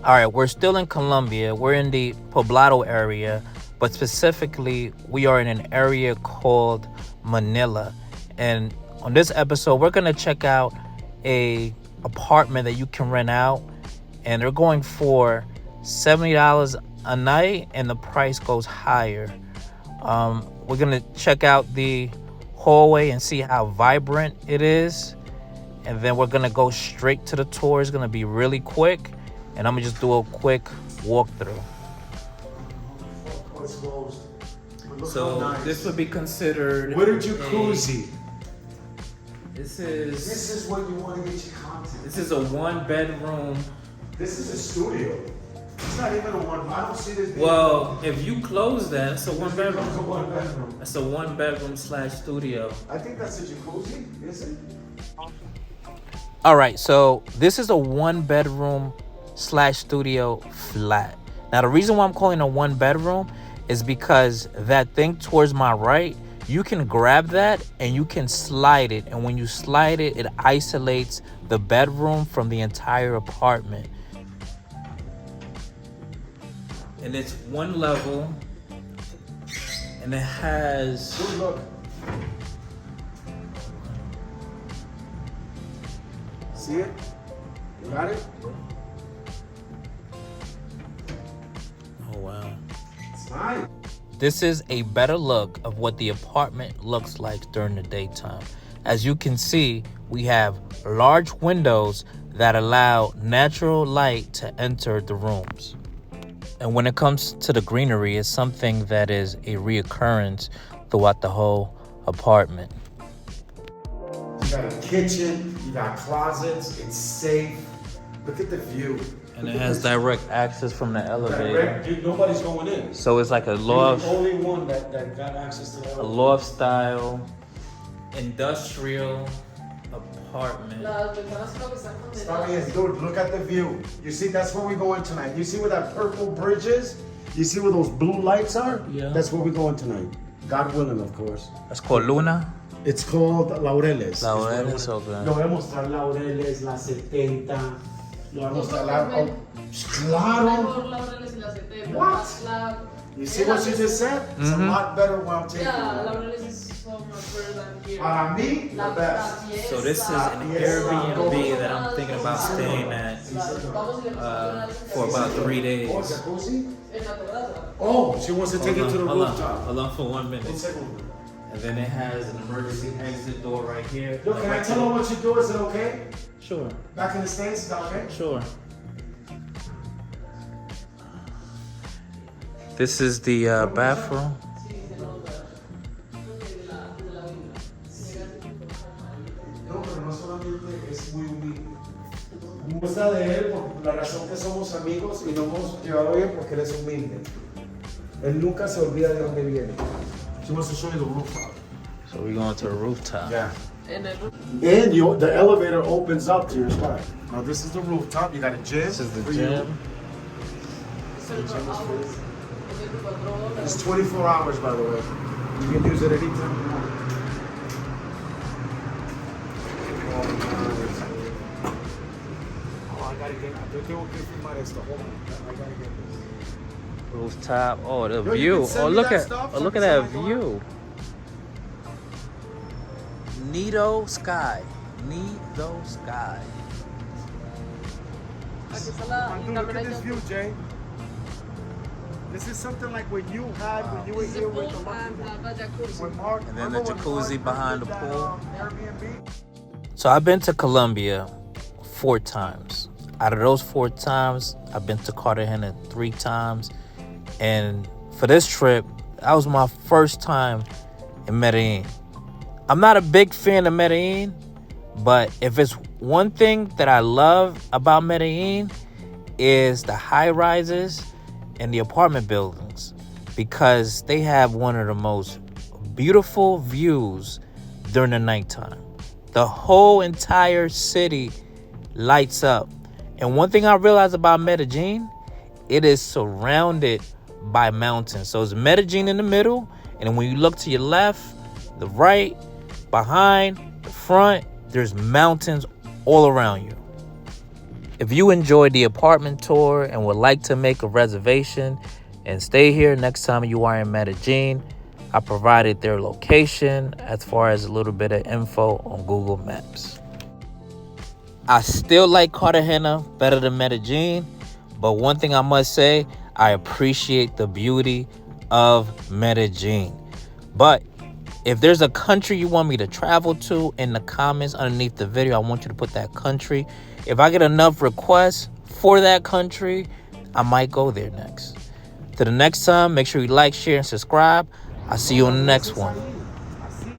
All right, we're still in Colombia. We're in the Poblado area, but specifically, we are in an area called Manila. And on this episode, we're gonna check out a apartment that you can rent out, and they're going for $70 a night, and the price goes higher. We're gonna check out the hallway and see how vibrant it is, and then we're gonna go straight to the tour. It's gonna be really quick, and I'm gonna just do a quick walkthrough. So this would be considered with a jacuzzi. This This is what you want to get your content. is a one bedroom. This is a studio. It's not even a one. I don't see this being. Well, if you close that, it's a one bedroom. It's a one bedroom. It's a one bedroom / studio. I think that's a jacuzzi, is it? All right, so this is a one bedroom / studio flat. Now, the reason why I'm calling it a one bedroom is because that thing towards my right, you can grab that and you can slide it. And when you slide it, it isolates the bedroom from the entire apartment. And it's one level, and it has... Good look. See it? You got it? Oh, wow. It's nice. This is a better look of what the apartment looks like during the daytime. As you can see, we have large windows that allow natural light to enter the rooms. And when it comes to the greenery, it's something that is a reoccurrence throughout the whole apartment. You got a kitchen, you got closets, it's safe. Look at the view. And it has direct access from the elevator. Nobody's going in. So it's like a You're loft, the only one that got access to the a elevator. loft style, industrial apartment. Stop me, dude, look at the view. You see, that's where we going tonight. You see where that purple bridge is? You see where those blue lights are? Yeah. That's where we going tonight. God willing, of course. That's called Luna. It's called Laureles. Laureles, okay. Lo voy a mostrar Laureles, la 70. Lo voy a mostrar la... Claro. What? You see what she just said? It's a lot better when I'm taking it. So much better than here. Para mí, the best. So this is an Airbnb that I'm thinking about staying at for about 3 days. Oh, jacuzzi? Oh, she wants to take it to the rooftop. Hold on for 1 Un minute. segundo. And then it has an emergency exit door right here. Yo, can I tell her what you do? Is it okay? Sure, Back in the States, is that okay? sure. This is the bathroom. No, pero no solamente es muy humilde. Me gusta de él por la razón que somos amigos y nos hemos llevado bien porque él es humilde. Él nunca se olvida de dónde viene. She wants to show you the rooftop. So we're going to the rooftop. Yeah. And And the elevator opens up to your spot. Now this is the rooftop. You got a gym. This is the for gym. It's 24 hours, by the way. You can use it anytime you want. Oh, I gotta get. Yo tengo que filmar esto. Hold on. I gotta get this. Rooftop. Oh, the Yo, you view. can send Oh, me look that at stuff oh, so look I at can that see how I go view. Nido Sky. Nido Sky. Dude, look at this view, Jay. This is something like what you had when you were here with the with Mark. And then the Remember when jacuzzi Mark behind did the that, pool. Airbnb? So I've been to Colombia 4 times. Out of those 4 times, I've been to Cartagena 3 times. And for this trip, that was my first time in Medellin. I'm not a big fan of Medellin, but if it's one thing that I love about Medellin is the high rises and the apartment buildings, because they have one of the most beautiful views during the nighttime. The whole entire city lights up. And one thing I realized about Medellin, it is surrounded by mountains. So it's Medellin in the middle, and when you look to your left, the right, behind, the front, there's mountains all around you. If you enjoyed the apartment tour and would like to make a reservation and stay here next time you are in Medellín, I provided their location as far as a little bit of info on Google Maps. I still like Cartagena better than Medellín, but one thing I must say, I appreciate the beauty of Medellín. But if there's a country you want me to travel to, in the comments underneath the video, I want you to put that country. If I get enough requests for that country, I might go there next. Till the next time, make sure you like, share, and subscribe. I'll see you on the next one.